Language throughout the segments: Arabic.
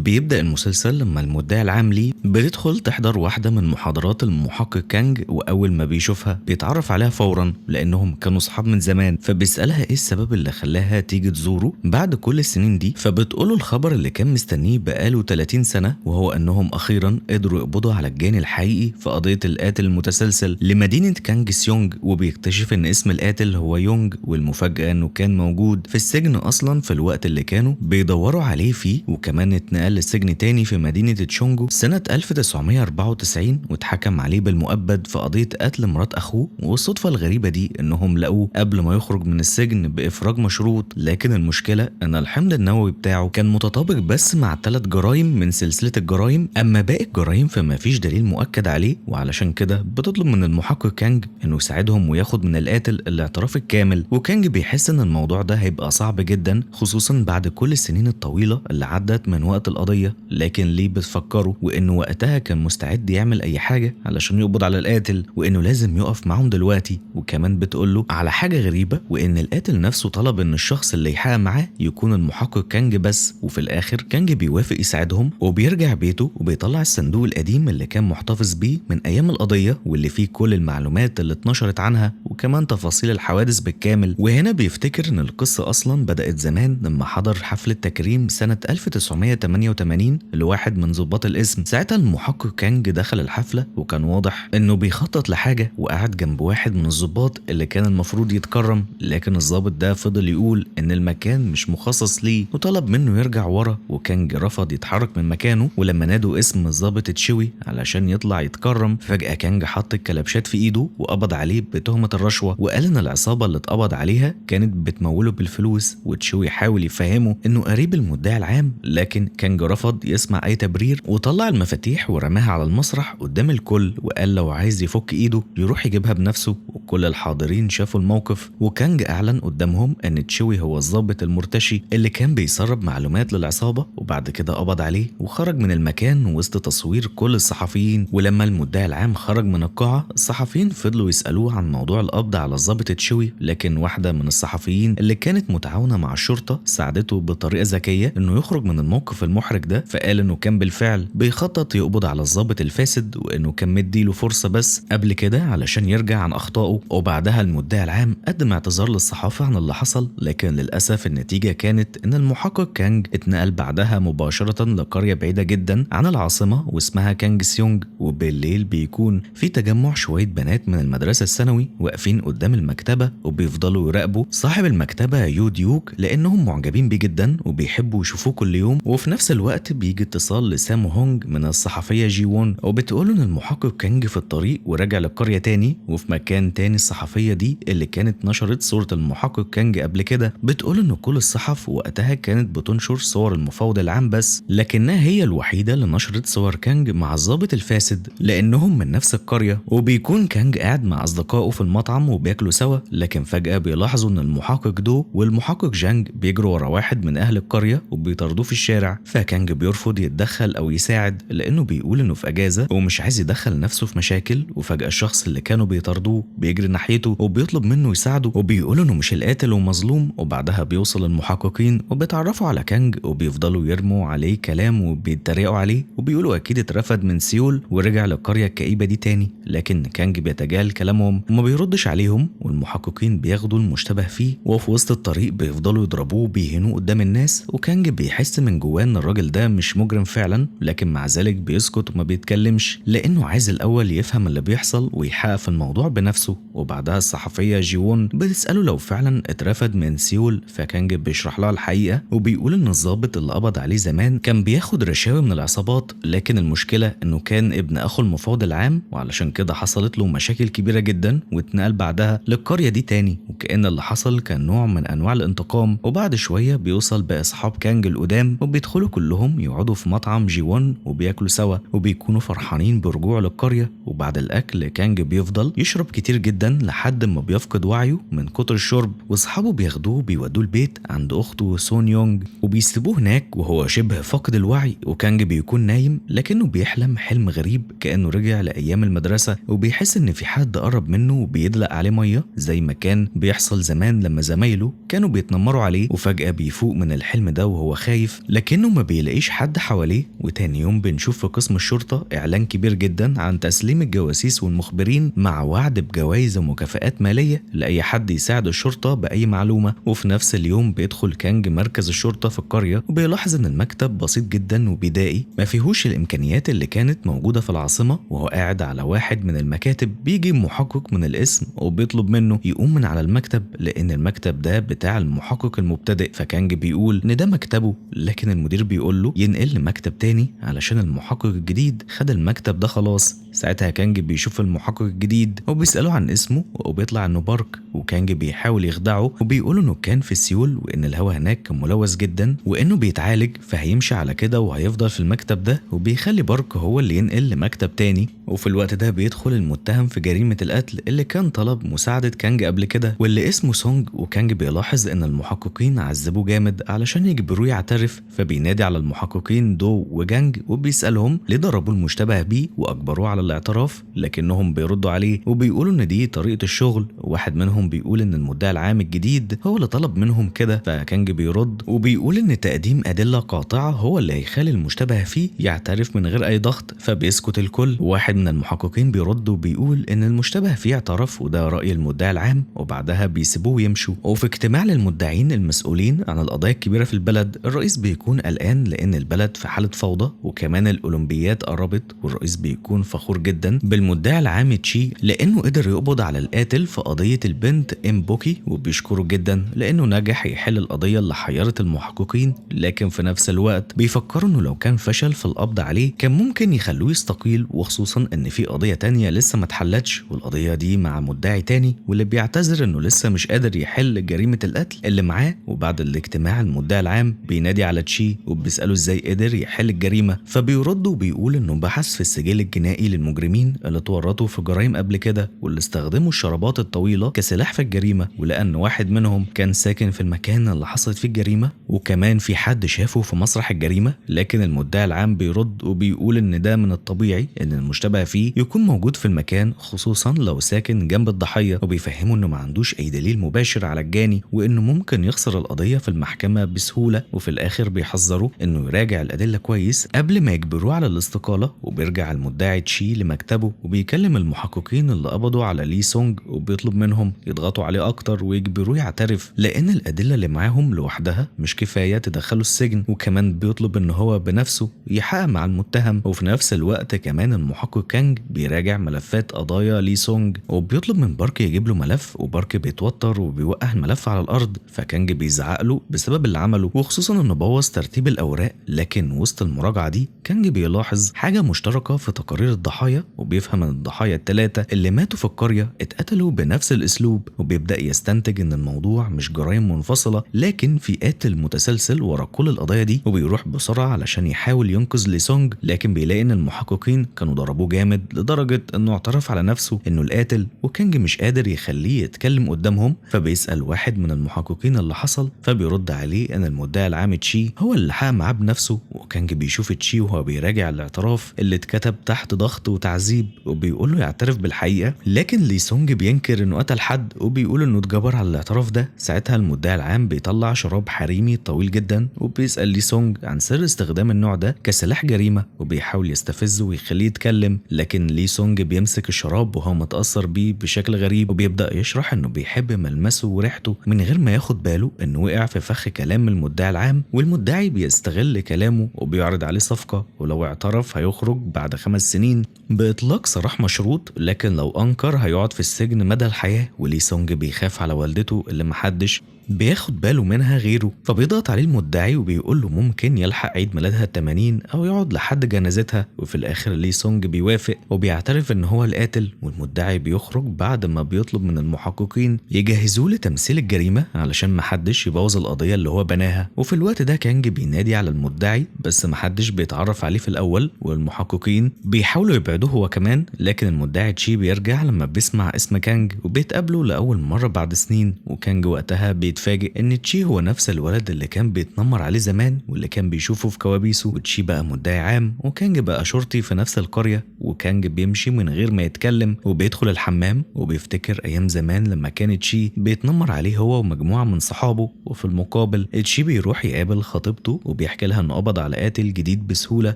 بيبدأ المسلسل لما المدعي العام ليه بتدخل تحضر واحدة من محاضرات المحقق كانج، وأول ما بيشوفها بيتعرف عليها فورا لأنهم كانوا صحاب من زمان. فبيسألها إيه السبب اللي خلاها تيجي تزوره بعد كل السنين دي، فبتقوله الخبر اللي كان مستنيه بقاله 30 سنة، وهو أنهم أخيرا قدروا يقبضوا على الجاني الحقيقي في قضية القاتل المتسلسل لمدينة كانج سيونج. وبيكتشف إن اسم القاتل هو يونج، والمفاجأة إنه كان موجود في السجن أصلا في الوقت اللي كانوا بيدوروا عليه فيه، وكمان اتنقل لسجن تاني في مدينة تشونجو سنة 1994 واتحكم عليه بالمؤبد في قضية قتل مرات أخوه. والصدفة الغريبة دي إنهم لقوه قبل ما يخرج من السجن بإفراج مشروط، لكن المشكلة إن الحمض النووي بتاعه كان متطابق بس مع 3 جرائم من سلسلة الجرائم، أما باقي الجرائم فما فيش دليل مؤكد عليه. وعلشان كده بتطلب من المحقق كانج إنه يساعدهم وياخد من القاتل الاعتراف الكامل. وكانج بيحس إن الموضوع ده هيبقى صعب جدا، خصوصا بعد كل السنين الطويلة اللي عدت من وقت القضية، لكن ليه بتفكره وإنه وقتها كان مستعد يعمل أي حاجة علشان يقبض على القاتل، وإنه لازم يقف معهم دلوقتي. وكمان بتقوله على حاجة غريبة، وإن القاتل نفسه طلب إن الشخص اللي يحقق معاه يكون المحقق كانج بس. وفي الآخر كانج بيوافق يساعدهم، وبيرجع بيته وبيطلع الصندوق القديم اللي كان محتفظ بيه من أيام القضية، واللي فيه كل المعلومات اللي اتنشرت عنها وكمان تفاصيل الحوادث بالكامل. وهنا بيفتكر إن القصة أصلا بدأت زمان لما حضر حفلة تكريم سنة 1988 لواحد من ضباط الاسم. ساعتها المحقق كانج دخل الحفلة وكان واضح إنه بيخطط لحاجة، وقعد جنب واحد من الضباط اللي كان المفروض يتكرم، لكن الضابط ده فضل يقول إن المكان مش مخصص ليه وطلب منه يرجع ورا. وكانج رفض يتحرك من مكانه، ولما نادوا اسم الضابط تشوي علشان يطلع يتكرم، فجأة كانج حط الكلبشات في ايده وقبض عليه بتهمة الرشوة، وقال إن العصابة اللي اتقبض عليها كانت بتموله بالفلوس. وتشوي حاول يفهمه إنه قريب المدعي العام، لكن كانج رفض يسمع أي تبرير وطلع المفاتيح ورماها على المسرح قدام الكل، وقال لو عايز يفك ايده يروح يجيبها بنفسه. وكل الحاضرين شافوا الموقف، وكانج أعلن قدامهم إن تشوي هو الضابط المرتشي اللي كان بيسرب معلومات للعصابة، وبعد كده قبض عليه وخرج من المكان وسط تصوير كل الصحفيين. ولما المدعي العام خرج من القاعة، الصحفيين فضلوا يسألوه عن موضوع القبض على الضابط تشوي، لكن واحدة من الصحفيين اللي كانت متعاونة مع الشرطة ساعدته بطريقة ذكية إنه يخرج من الموقف المحرج ده. فقال إنه كان بالفعل بيخطط يقبض على الضابط الفاسد، وإنه كان مديله فرصة بس قبل كده علشان يرجع عن أخطائه. وبعدها المدعي العام قدم اعتذار للصحافة عن اللي حصل، لكن للأسف النتيجة كانت إن المحقق كانج اتنقل بعدها مباشرة لقرية بعيدة جدا عن العاصمة واسمها كانج سيونج. وبالليل بيكون في تجمع شوية بنات من المدرسة الثانوي واقفين قدام المكتبة وبيفضلوا يراقبوا صاحب المكتبة يو ديوك، لأنهم معجبين بيه جدا وبيحبوا يشوفوه كل يوم. وفي نفس الوقت بيجي اتصال لسام هونج من الصحفية جي وون، وبتقوله إن المحقق كانج في الطريق ورجع للقرية تاني. وفي مكان تاني الصحفية دي اللي كانت نشرت صورة المحقق كانج قبل كده بتقول إن كل الصحف وقتها كانت بتنشر صور المفاوض العام بس، لكنها هي الوحيدة اللي نشرت صور كانج مع الضابط الفاسد لأنهم من نفس القرية. وبيكون كانج قاعد مع أصدقائه في المطعم وبياكلوا سوا، لكن فجأة بيلاحظوا إن المحقق دو والمحقق جانج بيجروا ورا واحد من أهل القرية وبيطاردوه في الشارع. فكانج بيرفض يتدخل أو يساعد لأنه بيقول إنه في أجازة ومش عايز يدخل نفسه في مشاكل. وفجأة الشخص اللي كانوا بيطاردوه بيجري ناحيته وبيطلب منه يساعده، وبيقول إنه مش القاتل ومظلوم. وبعدها بيوصل المحققين وبيتعرفوا على كانج وبيفضلوا يرموا عليه كلام وبيتريقوا عليه، وبيقولوا أكيد اترفد من سيول ورجع للقرية الكئيبة دي تاني. لكن كانج بيتجاهل كلامهم وما بيردش عليهم، والمحققين بياخدوا المشتبه فيه. وفي وسط الطريق بيفضلوا يضربوه وبيهنوه قدام الناس، وكانج بيحس من جواه ان الراجل ده مش مجرم فعلا، لكن مع ذلك بيسكت وما بيتكلمش لانه عايز الاول يفهم اللي بيحصل ويحقق في الموضوع بنفسه. وبعدها الصحفية جيوون بتسأله لو فعلا اترفد من سيول، فكانج بيشرح لها الحقيقة وبيقول ان الضابط اللي قبض عليه زمان كان بياخد رشاوي من العصابات، لكن المشكلة انه كان ابن اخو المفاوض العام، وعلشان كده حصلت له مشاكل كبيرة جدا واتنقل بعدها للقرية دي تاني، وكأن اللي حصل كان نوع من انواع الانتقام. وبعد شوية بيوصل باصحاب كانج القدام وبيدخلوا كلهم يقعدوا في مطعم جيوون وبياكلوا سوا وبيكونوا فرحانين برجوع للقرية. وبعد الاكل كانج بيفضل يشرب كتير جدا لحد ما بيفقد وعيه من كتر الشرب، واصحابه بياخدوه بيودوه البيت عند اخته سون يونج وبيسيبوه هناك وهو شبه فاقد الوعي. وكانج بيكون نايم لكنه بيحلم حلم غريب كأنه رجع لأيام المدرسة، وبيحس إن في حد قرب منه وبيدلق عليه مية زي ما كان بيحصل زمان لما زمايله كانوا بيتنمروا عليه. وفجأة بيفوق من الحلم ده وهو خايف، لكنه ما بيلاقيش حد حواليه. وتاني يوم بنشوف في قسم الشرطة إعلان كبير جدا عن تسليم الجواسيس والمخبرين مع وعد بجوائز ومكافآت مالية لأي حد يساعد الشرطة بأي معلومة. وفي نفس اليوم بيدخل كانج مركز الشرطة في القرية وبيلاحظ إن المكتب بسيط جدا وبدائي ما فيهوش الإمكانيات اللي كانت موجودة في العاصمة. وهو قاعد على واحد من المكاتب بيجي محقق من الاسم وبيطلب منه يقوم من على المكتب لأن المكتب ده بتاع المحقق المبتدئ. فكانج بيقول إن ده مكتبه، لكن المدير بيقول له ينقل لمكتب تاني علشان المحقق الجديد خد المكتب ده خلاص. ساعتها كانج بيشوف المحقق الجديد وبيسأله عن اسمه وبيطلع انه بارك. وكانج بيحاول يخدعه وبيقول انه كان في سيول وان الهواء هناك كان ملوث جدا وانه بيتعالج فهيمشي على كده وهيفضل في المكتب ده، وبيخلي بارك هو اللي ينقل لمكتب تاني. وفي الوقت ده بيدخل المتهم في جريمة القتل اللي كان طلب مساعدة كانج قبل كده واللي اسمه سونج. وكانج بيلاحظ ان المحققين عذبوه جامد علشان يجبروه يعترف، فبينادي على المحققين دو وجانج وبيسألهم ليه ضربوا المشتبه بيه واجبروه على الاعتراف، لكنهم بيردوا عليه وبيقولوا ان دي طريقة الشغل. واحد منهم بيقول ان المدعي العام الجديد هو اللي طلب منهم كده. فكانج بيرد وبيقول ان تقديم ادلة قاطعة هو اللي هيخلي المشتبه فيه يعترف من غير اي ضغط. فبيسكت الكل. واحد من المحققين بيرد وبيقول ان المشتبه فيه اعترف وده رأي المدعي العام، وبعدها بيسيبوه ويمشوا. وفي اجتماع للمدعين المسؤولين عن القضايا الكبيرة في البلد، الرئيس بيكون قلقان لان البلد في حالة فوضى وكمان الاولمبيات قربت، والرئيس بيكون فخور جدا بالمدعي العام تشي لانه قدر يقبض على القاتل في قضية البنت ام بوكي، وبيشكره جدا لانه نجح يحل القضية اللي حيرت المحققين. لكن في نفس الوقت بيفكروا انه لو كان فشل في القبض عليه كان ممكن يخلوه يستقيل، وخصوصا ان في قضية تانية لسه ما اتحلتش والقضية دي مع مدعي تاني واللي بيعتذر انه لسه مش قادر يحل جريمة القتل اللي معاه. وبعد الاجتماع المدعي العام بينادي على تشي وبيسأله ازاي قدر يحل الجريمة، فبيرد وبيقول انه بحث في السجل الجنائي للمجرمين اللي اتورطوا في جرائم قبل كده واللي استخدموا الشرابات الطويلة كسلاح في الجريمة، ولأن واحد منهم كان ساكن في المكان اللي حصلت فيه الجريمة وكمان في حد شافه في مسرح الجريمة. لكن المدعي العام بيرد وبيقول ان ده من الطبيعي ان المشتبه فيه يكون موجود في المكان، خصوصا لو ساكن جنب الضحية، وبيفهمه انه ما عندوش اي دليل مباشر على الجاني وانه ممكن يخسر القضية في المحكمة بسهولة. وفي الاخر بيحذروا انه يراجع الادلة كويس قبل ما يجبروه على الاستقالة. وبيرجع المدعي تشي لمكتبه وبيكلم المحققين اللي قبضوا على لي سونج وبيطلب منهم يضغطوا عليه اكتر ويجبروه يعترف لان الادلة اللي معاهم لوحدها مش كفاية تدخله السجن. وكمان بيطلب ان هو بنفسه يحقق مع المتهم. وفي نفس الوقت كمان المحقق كانج بيراجع ملفات قضايا لي سونج وبيطلب من بارك يجيب له ملف، وبارك بيتوتر وبيوقع الملف على الارض. فكانج بيزعق له بسبب اللي عمله وخصوصا انه بوظ ترتيب الاوراق. لكن وسط المراجعة دي كانج بيلاحظ حاجة مشتركة في تقارير الضحايا وبيفهم ان الضحايا الثلاثة اللي ماتوا في القرية اتقتلوا بنفس الاسلوب، وبيبدأ يستنتج ان الموضوع مش جرائم منفصلة لكن في قاتل متسلسل ورا كل القضايا دي. وبيروح بسرعة علشان يحاول ينقذ لي سونج، لكن بيلاقي ان المحققين كانوا ضربوه جامد لدرجة انه اعترف على نفسه انه القاتل، وكانج مش قادر يخليه يتكلم قدامهم. فبيسأل واحد من المحققين اللي حصل، فبيرد عليه ان المدعي العام تشي هو اللي حقق معاه بنفسه. وكانج بيشوف تشي وهو بيراجع الاعتراف اللي اتكتب تحت ضغط وتعذيب وبيقول له يعترف بالحقيقة، لكن لي سونج بينكر انه قتل حد وبيقول انه اتجبر على الاعتراف ده. ساعتها المدعي العام بيطلع شراب حريمي طويل جدا وبيسأل لي سونج عن سر استخدام النوع ده كسلاح جريمة وبيحاول يستفزه ويخليه يتكلم، لكن لي سونج بيمسك الشراب وهو متأثر بيه بشكل غريب وبيبدأ يشرح انه بيحب ملمسه وريحته من غير ما ياخد باله انه وقع في فخ كلام المدعي العام. والمدعي بيستغل كلامه وبيعرض عليه صفقة، ولو اعترف هيخرج بعد 5 سنين بإطلاق سراح مشروط، لكن لو أنكر هيقعد في السجن مدى الحياة. ولي سونج بيخاف على والدته اللي محدش بياخد باله منها غيره، فبيضغط عليه المدعي وبيقول له ممكن يلحق عيد ميلادها 80 او يقعد لحد جنازتها. وفي الاخر لي سونج بيوافق وبيعترف ان هو القاتل، والمدعي بيخرج بعد ما بيطلب من المحققين يجهزوه لتمثيل الجريمة علشان محدش يبوظ القضية اللي هو بناها. وفي الوقت ده كانج بينادي على المدعي بس محدش بيتعرف عليه في الاول، والمحققين بيحاولوا يبعدوه هو كمان، لكن المدعي تشي بيرجع لما بيسمع اسم كانج وبيتقابلوا لاول مرة بعد سنين. وكانج وقتها بيتفاجئ ان تشي هو نفس الولد اللي كان بيتنمر عليه زمان واللي كان بيشوفه في كوابيسه، وتشي بقى مدعي عام وكانج بقى شرطي في نفس القرية. وكانج بيمشي من غير ما يتكلم وبيدخل الحمام وبيفتكر ايام زمان لما كان تشي بيتنمر عليه هو ومجموعة من صحابه، وفي المقابل تشي بيروح يقابل خطيبته وبيحكي لها انه قبض على قاتل جديد بسهولة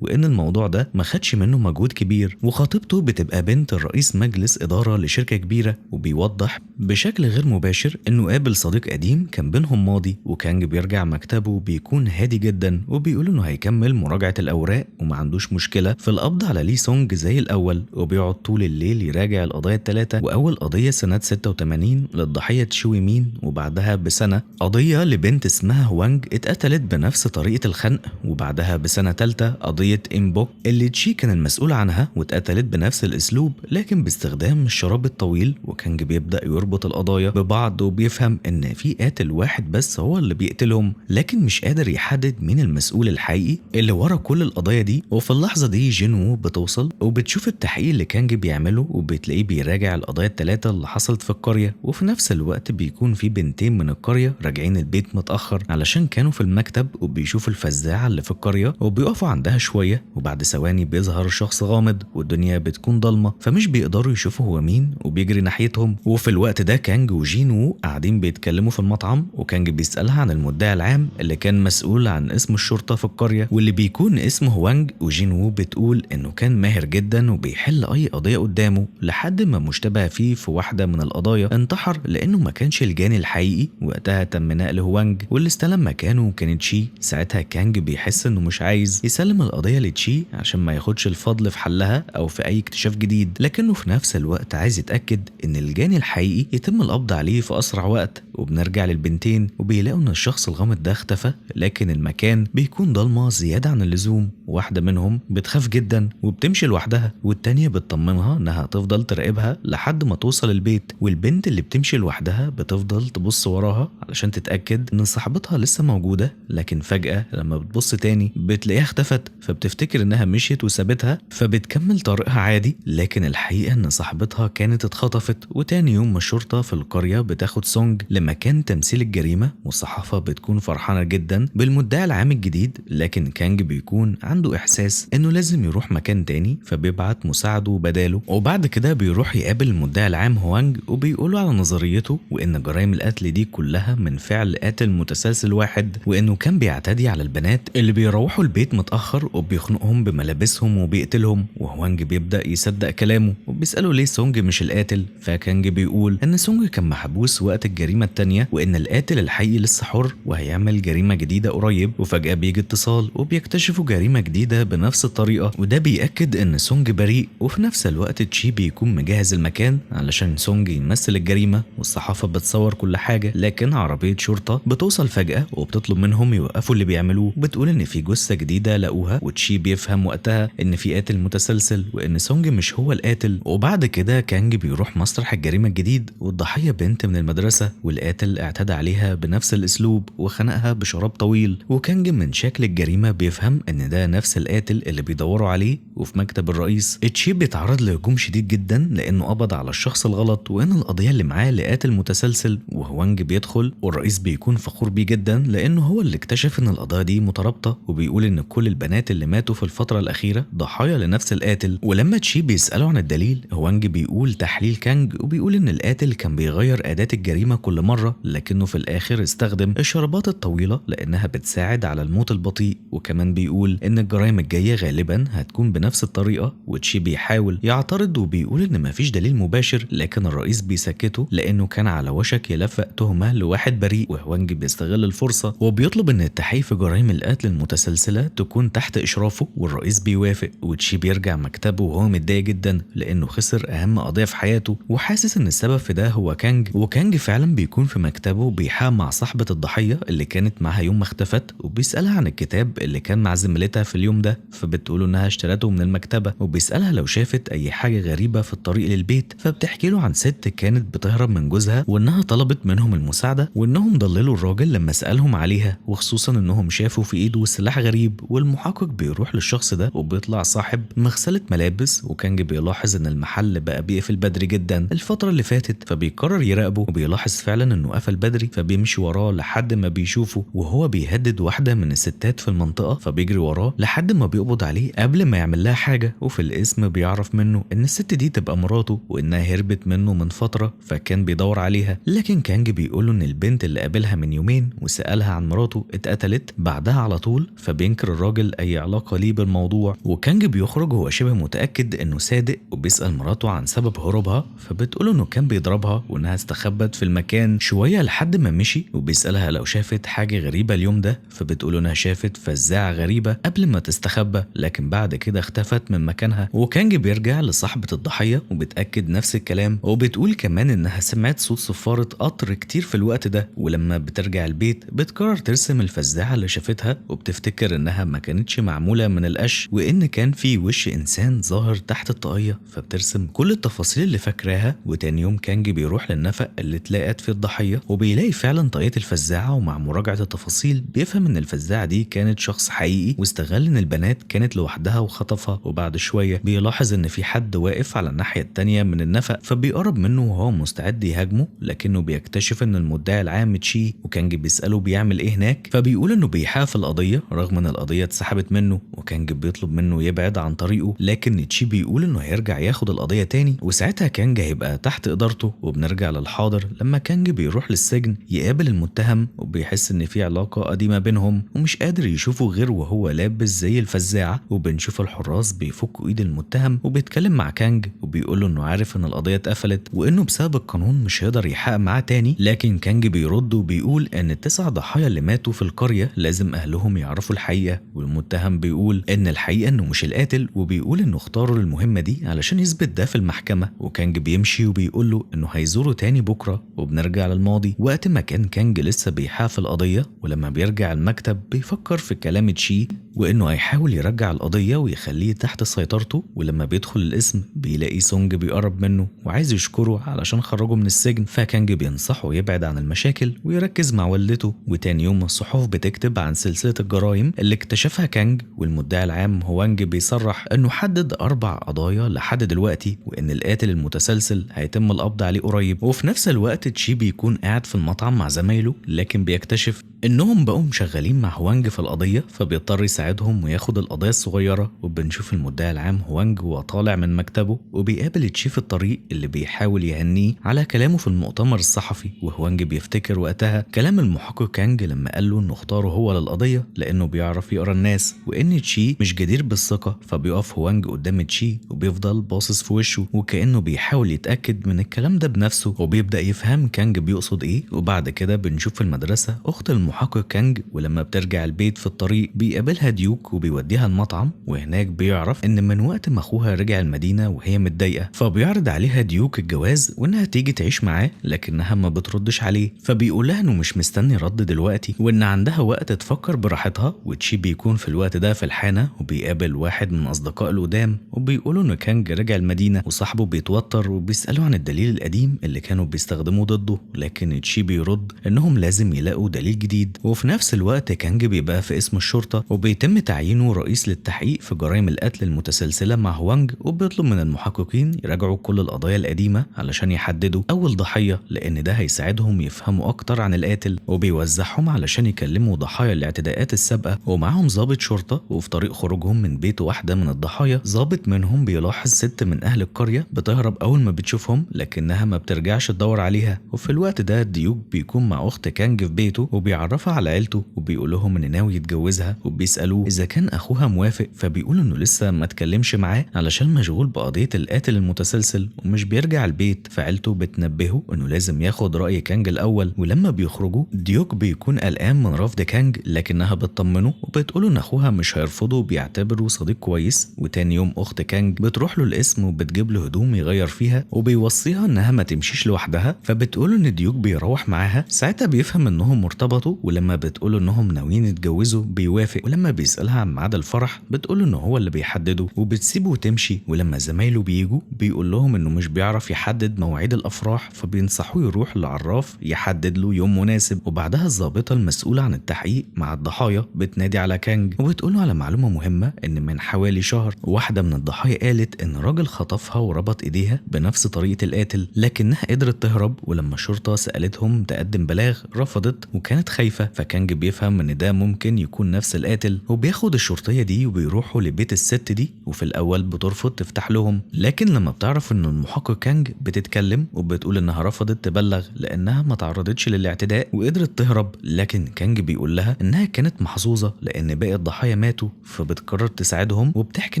وان الموضوع ده ما خدش منه مجهود كبير. وخطيبته بتبقى بنت رئيس مجلس إدارة لشركة كبيرة، وبيوضح بشكل غير مباشر انه قابل صديق قديم كان بينهم ماضي. وكانج بيرجع مكتبه بيكون هادي جدا وبيقول انه هيكمل مراجعة الاوراق وما عندوش مشكلة في القبض على لي سونج زي الاول، وبيقعد طول الليل يراجع القضايا الثلاثة. واول قضية سنة 86 للضحية تشوي مين، وبعدها بسنة قضية لبنت اسمها هوانج اتقتلت بنفس طريقة الخنق، وبعدها بسنة ثالثة قضية إمبوك اللي تشي كان المسؤول عنها واتقتلت بنفس الاسلوب لكن باستخدام الشراب الطويل. وكانج بيبدأ يربط القضايا ببعض وبيفهم ان في قاتل واحد بس هو اللي بيقتلهم، لكن مش قادر يحدد مين المسؤول الحقيقي اللي ورا كل القضايا دي. وفي اللحظة دي جين وو بتوصل وبتشوف التحقيق اللي كانج بيعمله وبتلاقيه بيراجع القضايا الثلاثة اللي حصلت في القرية. وفي نفس الوقت بيكون في بنتين من القرية راجعين البيت متأخر علشان كانوا في المكتب، وبيشوفوا الفزاعة اللي في القرية وبيقفوا عندها شوية، وبعد ثواني بيظهر شخص غامض والدنيا بتكون ضلمة فمش بيقدروا يشوفوا هو مين وبيجري ناحيتهم. وفي الوقت ده كانج وجين وو قاعدين بيتكلموا في المطعم، وكانج بيسألها عن المدعي العام اللي كان مسؤول عن اسم الشرطة في القرية واللي بيكون اسمه هوانج. وجين وو بتقول انه كان ماهر جدا وبيحل اي قضية قدامه لحد ما مشتبه فيه في واحدة من القضايا انتحر لانه ما كانش الجاني الحقيقي. وقتها تم نقل هوانج واللي استلم مكانه كان تشي. ساعتها كانج بيحس انه مش عايز يسلم القضية لتشي عشان ما ياخدش الفضل في حلها او في اي اكتشاف جديد، لكنه في نفس الوقت عايز يتأكد ان الجاني الحقيقي يتم القبض عليه في اسرع وقت. وبنرجع للبنتين وبيلاقوا ان الشخص الغامض ده اختفى، لكن المكان بيكون ضلمة زيادة عن اللزوم. واحدة منهم بتخاف جدا وبتمشي لوحدها، والتانية بتطمنها انها تفضل تراقبها لحد ما توصل البيت. والبنت اللي بتمشي لوحدها بتفضل تبص وراها علشان تتأكد ان صاحبتها لسه موجودة، لكن فجأة لما بتبص تاني بتلاقيها اختفت، فبتفتكر انها مشيت وسابتها فبتكمل طريقها عادي، لكن الحقيقة ان صاحبتها كانت اتخطفت. وتاني يوم الشرطة في القرية بتاخد سونج لمكان تمثيل الجريمة، والصحافة بتكون فرحانة جدا بالمدعي العام الجديد، لكن كانج بيكون عنده احساس انه لازم يروح مكان تاني فبيبعت مساعده بداله. وبعد كده بيروح يقابل المدعي العام هوانج وبيقوله على نظريته وان جرائم القتل دي كلها من فعل قاتل متسلسل واحد، وانه كان بيعتدي على البنات اللي بيروحوا البيت متأخر وبيخنقهم بملابسهم وبيقتلهم. وهوانج بيبدأ يصدق كلامه وبيسأله ليه سونج مش القاتل، فكانج بيقول ان سونج كان محبوس وقت الجريمة التانية وان القاتل الحقيقي لسه حر وهيعمل جريمة جديدة قريب. وفجأة بيجي اتصال وبيكتشفوا جريمة جديدة بنفس الطريقة، وده بيأكد ان سونج بريء. وفي نفس الوقت تشي بيكون مجهز المكان علشان سونج يمثل الجريمة، والصحافة بتصور كل حاجة، لكن عربية شرطة بتوصل فجأة وبتطلب منهم يوقفوا اللي بيعملوه. بتقول ان في جثة جديدة لقوها، وتشي بيفهم وقتها ان في قاتل متسلسل وان سونج مش هو القاتل. وبعد كده كانج بيروح مسرح الجريمة الجديد، والضحية بنت من المدرسة والقاتل اعتدى عليها بنفس الاسلوب وخنقها بشراب طويل. وكانج من شكل الجريمة بيفهم ان ده نفس القاتل اللي بيدوروا عليه. وفي مكتب الرئيس تشي بيتعرض لهجوم شديد جدا لانه قبض على الشخص الغلط وان القضية اللي معاه لقاتل متسلسل. وهوانج بيدخل والرئيس بيكون فخور بيه جدا لانه هو اللي اكتشف ان القضايا دي مترابطة، وبيقول ان كل البنات اللي ماتوا في الفترة الأخيرة ضحايا لنفس القاتل. ولما تشي بيسأله عن الدليل هوانج بيقول تحليل كانج، وبيقول ان القاتل كان بيغير أداة الجريمة كل مرة، لكنه في الآخر استخدم الشرابات الطويلة لأنها بتساعد على الموت البطيء. وكمان بيقول ان الجرائم الجاية غالبا هتكون بنفس الطريقة. وتشي بيحاول يعترض وبيقول ان مفيش دليل مباشر، لكن الرئيس بيسكته لانه كان على وشك يلفق تهمة لواحد بريء. وهوانج بيستغل الفرصة وبيطلب ان التحقيق في جرائم القتل المتسلسلة تكون تحت إشرافه، والرئيس بيوافق. وتشي بيرجع مكتبه وهو متضايق جدا لأنه خسر أهم قضية في حياته وحاسس إن السبب في ده هو كانج. وكانج فعلا بيكون في مكتبه بيحاول مع صاحبة الضحية اللي كانت معاها يوم ما اختفت، وبيسألها عن الكتاب اللي كان مع زميلتها في اليوم ده، فبتقوله إنها اشترته من المكتبة. وبيسألها لو شافت أي حاجة غريبة في الطريق للبيت، فبتحكي له عن ست كانت بتهرب من جوزها وإنها طلبت منهم المساعدة، وإنهم ضللوا الراجل لما سألهم عليها، وخصوصا إنهم شافوا في إيده سلاح غريب. والمحقق بيروح للشخص ده وبيطلع صاحب مغسلة ملابس، وكانج بيلاحظ ان المحل بقى بيقفل بدري جدا الفترة اللي فاتت، فبيقرر يراقبه وبيلاحظ فعلا انه قفل البدري، فبيمشي وراه لحد ما بيشوفه وهو بيهدد واحدة من الستات في المنطقة، فبيجري وراه لحد ما بيقبض عليه قبل ما يعمل لها حاجة. وفي الاسم بيعرف منه ان الست دي تبقى مراته وانها هربت منه من فترة فكان بيدور عليها، لكن كانج بيقوله ان البنت اللي قابلها من يومين وسألها عن مراته اتقتلت بعدها على طول، فبينكر الراجل اي علاقة ليه بالموضوع. وكانج بيخرج وهو شبه متأكد انه صادق وبيسأل مراته عن سبب هروبها، فبتقوله انه كان بيضربها وانها استخبت في المكان شوية لحد ما مشي، وبيسألها لو شافت حاجة غريبة اليوم ده، فبتقوله انها شافت فزاعة غريبة قبل ما تستخبى لكن بعد كده اختفت من مكانها. وكانج بيرجع لصاحبة الضحية وبتأكد نفس الكلام، وبتقول كمان انها سمعت صوت صفارة قطر كتير في الوقت ده. ولما بترجع البيت بتقرر ترسم الفزاعة اللي شافتها، وبتفتكر انها ما كانتش معمولة من القش وان كان في وش انسان ظاهر تحت الطاقية، فبترسم كل التفاصيل اللي فاكراها. وتاني يوم كانج بيروح للنفق اللي اتلاقت في الضحية وبيلاقي فعلا طاقية الفزاعة، ومع مراجعة التفاصيل بيفهم ان الفزاعة دي كانت شخص حقيقي واستغل ان البنات كانت لوحدها وخطفها. وبعد شوية بيلاحظ ان في حد واقف على الناحية التانية من النفق، فبيقرب منه وهو مستعد يهاجمه، لكنه بيكتشف ان المدعي العام تشي. وكانج بيسأله بيعمل ايه هناك، فبيقول انه بيحقق في القضية رغم ان القضية اتسحبت منه. وكانج بيطلب منه يبعد عن طريقه، لكن تشي بيقول انه هيرجع ياخد القضية تاني، وساعتها كانج هيبقى تحت ادارته. وبنرجع للحاضر لما كانج بيروح للسجن يقابل المتهم، وبيحس ان في علاقة قديمة بينهم ومش قادر يشوفه غير وهو لابس زي الفزاعة. وبنشوف الحراس بيفكوا ايد المتهم، وبيتكلم مع كانج وبيقول له انه عارف ان القضية اتقفلت وانه بسبب القانون مش هيقدر يحقق معاه تاني، لكن كانج بيرد وبيقول ان ال9 ضحايا اللي ماتوا في القرية لازم اهلهم يعرفوا الحقيقة. والمتهم بيقول ان الحقيقة انه مش القاتل، وبيقول انه اختاروا المهمة دي علشان يثبت ده في المحكمة. وكانج بيمشي وبيقول له انه هيزوره تاني بكرة. وبنرجع للماضي وقت ما كان كانج لسه بيحقق في القضية، ولما بيرجع المكتب بيفكر في كلام تشي وانه هيحاول يرجع القضية ويخليه تحت سيطرته. ولما بيدخل القسم بيلاقي سونج بيقرب منه وعايز يشكره علشان خرجه من السجن، فكانج بينصحه يبعد عن المشاكل ويركز مع والدته. وتاني يوم الصحف بتكتب عن سلسلة الجرائم اللي اكتشفها كانج، والمدعي العام هوانج بيصرح انه حدد 4 قضايا لحد دلوقتي، وان القاتل المتسلسل هيتم القبض عليه قريب. وفي نفس الوقت تشي بيكون قاعد في المطعم مع زمايله، لكن بيكتشف انهم بقوا شغالين مع هوانج في القضية، فبيضطر يساعدهم وياخد القضية الصغيرة. وبنشوف المدعي العام هوانج وهو طالع من مكتبه وبيقابل تشي في الطريق اللي بيحاول يهنيه على كلامه في المؤتمر الصحفي. وهوانج بيفتكر وقتها كلام المحقق كانج لما قال له انه اختاره هو للقضية لانه بيعرف يقرا الناس وان تشي مش جدير بالثقة. فبيقف هوانج قدام تشي وبيفضل باصص في وشه وكأنه بيحاول يتأكد من الكلام ده بنفسه، وبيبدأ يفهم كانج بيقصد ايه. وبعد كده بنشوف في المدرسة اخت المحقق كانج، ولما بترجع البيت في الطريق بيقابلها ديوك وبيوديها المطعم، وهناك بيعرف ان من وقت ما اخوها رجع المدينة وهي متضايقة، فبيعرض عليها ديوك الجواز وانها تيجي تعيش معاه، لكنها ما بتردش عليه. فبيقول لها انه مش مستني رد دلوقتي وان عندها وقت تفكر براحتها. وتشي بيكون في الوقت ده في الحانة وبيقابل واحد من اصدقاء القدام، وبيقولوا ان كانج رجع المدينة، وصاحبه بيتوتر وبيسأله عن الدليل القديم اللي كانوا بيستخدموه ضده، لكن تشي بيرد انهم لازم يلاقوا دليل جديد. وفي نفس الوقت كانج بيبقى في اسم الشرطة وبيتم تعيينه رئيس للتحقيق في جرائم القتل المتسلسلة مع هوانج، وبيطلب من المحققين يراجعوا كل القضايا القديمة علشان يحددوا أول ضحية، لأن ده هيساعدهم يفهموا أكتر عن القاتل. وبيوزعهم علشان يكلموا ضحايا الاعتداءات السابقة، ومعاهم ضابط شرطة. وفي طريق خروجهم من بيت واحدة من الضحايا ضابط منهم بيلاحظ ست من أهل القرية بتهرب أول ما بتشوفهم، لكنها ما بترجعش تدور عليها. وفي الوقت ده ديوك بيكون مع أخت كانج في بيته وبيعرفها على عيلته، وبيقول لهم إن ناوي يتجوزها، وبيسألوه إذا كان أخوها موافق، فبيقول إنه لسه ما اتكلمش معاه علشان مشغول بقضية القاتل المتسلسل ومش بيرجع البيت. فعيلته بتنبهه إنه لازم ياخد رأي كانج الأول. ولما بيخرجوا ديوك بيكون قلقان من رفض كانج، لكنها بتطمنه وبتقوله إن أخوها مش هيرفضه وبيعتبره صديق كويس. وتاني يوم أخت كانج بتروح له القسم وبتجيب له هدوم يغير فيها، وبيوصيها إنها ما تمشيش لوحدها، فبتقوله إن ديوك بيروح معاها. ساعتها بيفهم إنهم مرتبطوا، ولما بتقوله إنهم ناويين يتجوزوا بيوافق. ولما بيسألها عن ميعاد الفرح بتقول إنه هو اللي بيحدده وبتسيبه وتمشي، ولما زمايله بيجوا بيقول لهم إنه مش بيعرف يحدد مواعيد الأفراح، فبينصحوه يروح لعراف يحدد له يوم مناسب. وبعدها الضابطة المسؤولة عن التحقيق مع الضحايا بتنادي على كانج وبتقوله على معلومة مهمة، إن من حوالي شهر واحدة من الضحايا قالت إن راجل خطفها وربط إيديها بنفس طريقة القاتل، لكنها قدرت تهرب. ولما الشرطة سألتهم تقدم بلاغ رفضت وكانت خايفة. فكانج بيفهم إن ده ممكن يكون نفس القاتل، وبياخد الشرطية دي وبيروحوا لبيت الست دي، وفي الأول بترفض تفتح لهم، لكن لما بتعرف إن المحقق كانج بتتكلم وبتقول إنها رفضت تبلغ لأنها ما تعرضتش للاعتداء وقدرت تهرب. لكن كانج بيقول لها إنها كانت محظوظة لأن باقي الضحايا ماتوا، فبتقرر تساعدهم وبتحكي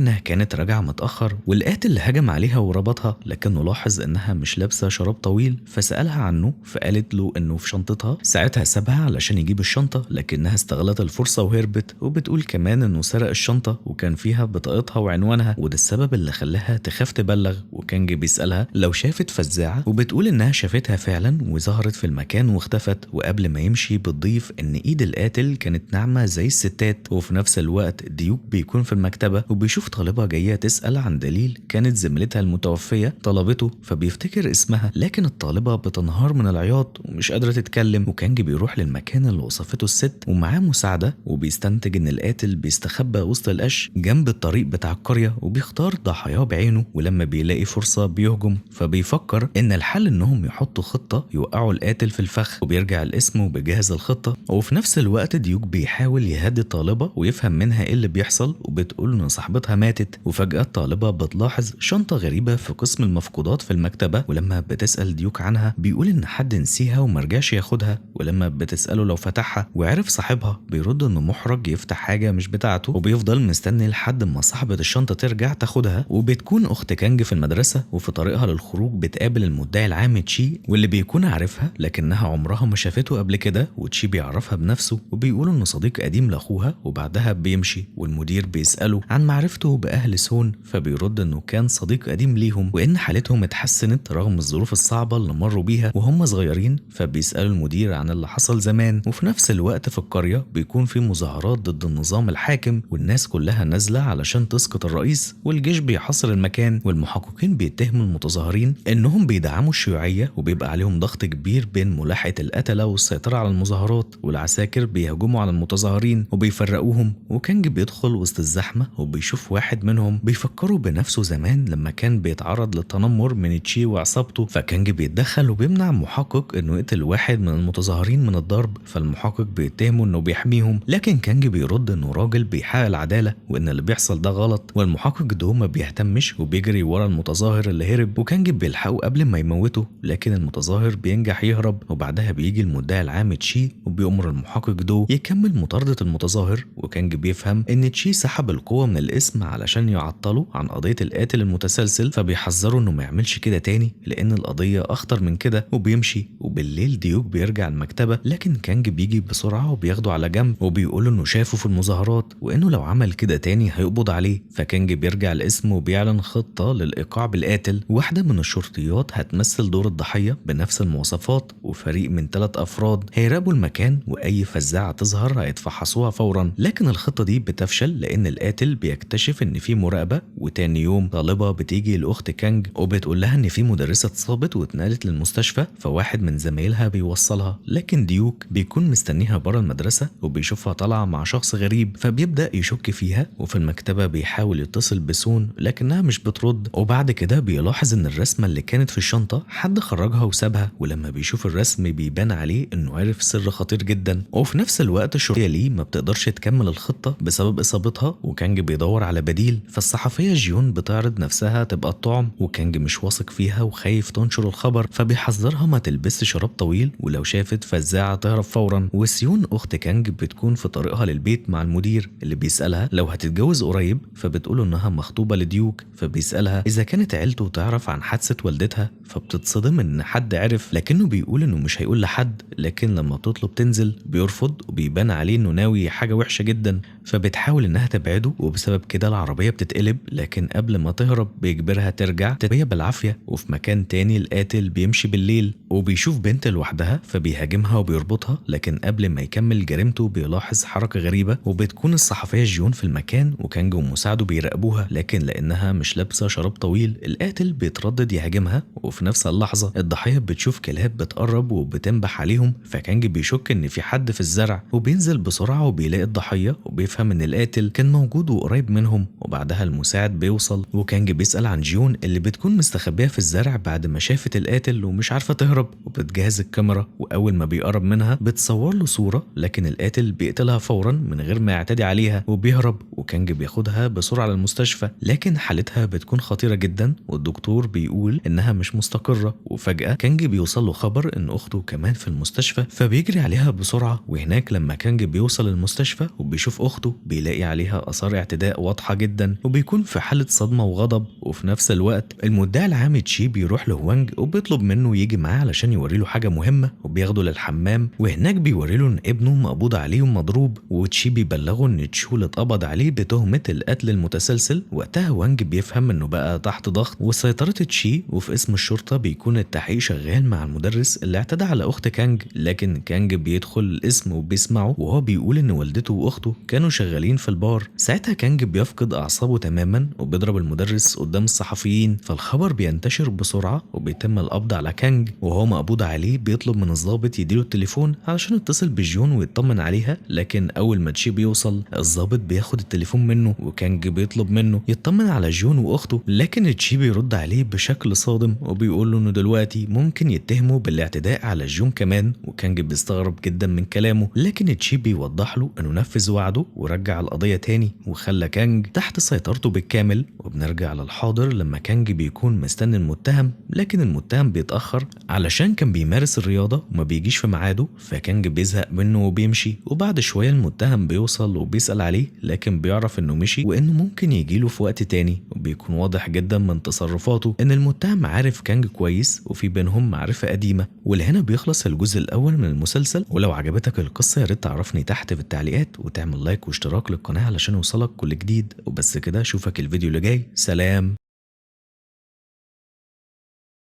إنها كانت راجعة متأخر والقاتل هجم عليها وربطها، لكنه لاحظ إنها مش لابسة شراب طويل فسألها عنه، فقالت له إنه في شنطتها. ساعتها سابها علشان يجيب الشنطة لكنها استغلت الفرصة وهربت. وبتقول كمان إنه سرق الشنطة وكان فيها بطاقتها وعنوانها، وده السبب اللي خلاها تخاف تبلغ. وكانج بيسألها لو شافت فزاعة وبتقول إنها شافتها فعلا وظهرت في المكان واختفت. وقبل ما يمشي بتضيف إن إيد القاتل كانت ناعمة زي الستات. وفي نفس الوقت ديوك بيكون في المكتبة وبيشوف طالبة جاية تسأل عن دليل كانت زميلتها المتوفية طلبته، فبيفتكر اسمها، لكن الطالبة بتنهار من العياط ومش قادرة تتكلم. وكانج بيروح للمكان اللي وصفته الست ومعاه مساعدة، وبيستنتج إن القاتل بيستخبى وسط القش جنب الطريق بتاع القرية وبيختار ضحاياه بعينه، ولما بيلاقي فرصة بيهجم. فبيفكر إن الحل إنهم يحطوا خطة يوقعوا القاتل في الفخ، وبيرجع الاسم وبيجهز الخطة. وفي نفس الوقت ديوك بيحاول يهدي الطالبة ويفهم منها إيه اللي بيحصل، وبتقول إن صاحبتها ماتت. وفجأة الطالبة بتلاحظ شنطة غريبة في قسم المفقودات في المكتبة، ولما بتسأل ديوك عنها بيقول إن حد نسيها ومرجعش ياخدها. ولما بتسأله لو فتحها وعرف صاحبها بيرد إنه محرج يفتح حاجة مش بتاعته، وبيفضل مستني لحد ما صاحبة الشنطة ترجع تاخدها. وبتكون أخت كانج في المدرسة، وفي طريقها للخروج بتقابل المدعي العام تشي واللي بيكون عارفها لكنها عمرها ما شافته قبل كده، وتشي بيعرفها بنفسه وبيقول إنه صديق قديم لأخوها. وبعدها بيمشي والمدير بيسأله عن معرفته بأهل سون، فبيرد إنه كان صديق قديم ليهم وإن حالتهم اتحسنت رغم الظروف الصعبة اللي مروا بيها وهم صغيرين. فبيسألوا المدير عن اللي حصل زمان. وفي نفس الوقت في القرية بيكون في مظاهرات ضد النظام الحاكم والناس كلها نازلة علشان تسقط الرئيس، والجيش بيحاصر المكان. والمحققين بيتهموا المتظاهرين إنهم بيدعموا الشيوعية، وبيبقى عليهم ضغط كبير بين ملاحقة القتلة والسيطرة على المظاهرات. والعساكر بيهجموا على المتظاهرين وبيفرقوهم. وكانج بيدخل وسط الزحمة وبيشوف واحد منهم بيفكروا بنفسه زمان لما كان بيتعرض للتنمر من تشي وعصابته. فكانج بيتدخل وبيمنع المحقق إنه يقتل واحد من المتظاهرين من الضرب، فالمحقق بيتهمه إنه بيحميهم، لكن كانج بيرد إنه راجل بيحقق العدالة وإن اللي بيحصل ده غلط. والمحقق ده ما بيهتمش وبيجري ورا المتظاهر اللي هرب، وكانج بيلحقه قبل ما يموته، لكن المتظاهر بينجح يهرب. وبعدها بيجي المدعي العام تشي وبيأمر المحقق دو يكمل مطاردة المتظاهر. وكانج بيفهم إن تشي سحب القوة من الاسم علشان يعطله عن قضية القاتل المتسلسل، فبيحذره إنه ما يعملش كده تاني لأن القضية أخطر من كده، وبيمشي. وبالليل ديوك بيرجع المكتبة، لكن كانج بيجي بسرعة وبياخده على جنب وبيقول إنه شافه في المظاهرات وإنه لو عمل كده تاني هيقبض عليه. فكانج بيرجع الاسم وبيعلن خطة للإيقاع بالقاتل. واحدة من الشرطيات هتمثل دور الضحية بنفس المواصفات، وفريق من 3 أفراد هيراقبوا المكان، وأي فزاعة تظهر هيتفحصوها فورا. لكن الخطة دي بتفشل لأن القاتل بيكتشف إن في مراقبة. وتاني يوم طالبة بتيجي لأخت كانج وبتقول لها إن في مدرسة اتصابت واتنقلت للمستشفى، فواحد من زمايلها بيوصلها، لكن ديوك بيكون مستنيها بره المدرسة وبيشوفها طالعة مع شخص غريب، فبيبدأ يشك فيها. وفي المكتبة بيحاول يتصل بسون لكنها مش بترد. وبعد كده بيلاحظ إن الرسمة اللي كانت في الشنطة حد خرجها وسابها، ولما بيشوف الرسم بيبان عليه إنه عرف سر خطير جدا. وفي نفس الوقت الشرطية ليه ما بتقدرش تكمل الخطة بسبب إصابتها، وكانج بيدور على بديل. فالصحفية جيون بتعرض نفسها تبقى الطعم، وكانج مش واثق فيها وخايف تنشر الخبر، فبيحذرها ما تلبسش شراب طويل ولو شافت فزاعة تهرب فورا. وسيون أخت كانج بتكون في طريقها للبيت مع المدير اللي بيسألها لو هتتجوز قريب، فبتقول إنها مخطوبة لديوك. فبيسألها إذا كانت عيلته تعرف عن حادثة والدتها، فبتتصدم إن حد عرف لكنه بيقول إنه مش هيقول لحد. لكن لما تطلب تنزل بيرفض وبيبان عليه إنه ناوي حاجة وحشة جدا، فبتحاول إنها تبعده وبسبب كده العربية بتتقلب. لكن قبل ما تهرب بيجبرها ترجع تبقى بالعافية. وفي مكان تاني القاتل بيمشي بالليل وبيشوف بنت لوحدها فبيهاجمها وبيربطها، لكن قبل ما يكمل جريمته بيلاحظ حركة غريبة وبتكون الصحفية جيون في المكان وكانج ومساعده بيراقبوها، لكن لأنها مش لابسة شراب طويل القاتل بيتردد يهاجمها، وفي نفس اللحظة الضحية بتشوف كلاب بتقرب وبتنبح عليهم، فكانج بيشك إن في حد في الزرع وبينزل بسرعة وبيلاقي الضحية وبيفهم إن القاتل كان موجود وقريب منهم. وبعدها المساعد بيوصل وكانج بيسأل عن جيون اللي بتكون مستخبية في الزرع بعد ما شافت القاتل ومش عارفة تهرب، وبتجهز الكاميرا وأول ما بيقرب منها بتصور له صورة، لكن القاتل بيقتلها فورا من غير ما يعتدي عليها وبيهرب، وكانج بياخدها بسرعة للمستشفى، لكن حالتها بتكون خطيرة جدا والدكتور بيقول إنها مش مستقرة. وفجأة كانج بيوصل له خبر إن أخته كمان في المستشفى، فبيجري عليها بسرعة، وهناك لما كانج بيوصل المستشفى وبيشوف أخته بيلاقي عليها آثار اعتداء واضحة جدا، وبيكون في حالة صدمة وغضب. وفي نفس الوقت المدعي العام تشي بيروح لهوانج وبيطلب منه يجي معاه علشان يوري له حاجة مهمة، وبياخده للحمام، وهناك بيوري له إن ابنه مقبوض عليه ومضروب، وتشي بيبلغه إن تشول اتقبض عليه بتهمة القتل المتسلسل. وقتها وانج بيفهم إنه بقى تحت ضغط وسيطرة تشي، وفي اسم الشرطة بيكون التحقيق شغال مع المدرس اللي اعتدى على أخت كانج، لكن كانج بيدخل الاسم وبيسمعه وهو بيقول إن والدته وأخته كانوا شغالين في البار. ساعتها كانج بيفقد أعصابه تماما وبيضرب المدرس قدام الصحفيين، فالخبر بينتشر بسرعة وبيتم القبض على كانج، وهو مقبوض عليه بيطلب من الضابط يديله التليفون علشان يتصل بجيون ويطمن عليها، لكن أول ما تشي بيوصل الضابط بياخد التليفون منه، وكانج بيطلب منه يطمن على جيون وأخته، لكن تشي بيرد عليه بشكل صادم وبيقول له إنه دلوقتي ممكن يتهمه بالاعتداء على جيون كمان. وكانج بيستغرب جدا من كلامه، لكن تشي بيوضح له إنه نفذ وعده ورجع القضية تاني وخلى كانج تحت سيطرته بالكامل. وبنرجع للحاضر لما كانج بيكون مستني المتهم، لكن المتهم بيتأخر علشان كان بيمارس الرياضة وما بيجيش في ميعاده، فكانج بيزهق منه وبيمشي. وبعد شوية المتهم بيوصل وبيسأل عليه، لكن بيعرف انه مشي وانه ممكن يجيله في وقت تاني، وبيكون واضح جدا من تصرفاته ان المتهم عارف كانج كويس وفي بينهم معرفة قديمة. ولهنا بيخلص الجزء الاول من المسلسل، ولو عجبتك القصة يا ريت تعرفني تحت في التعليقات وتعمل لايك واشتراك للقناة علشان يوصلك كل جديد. وبس كده، اشوفك الفيديو اللي جاي، سلام.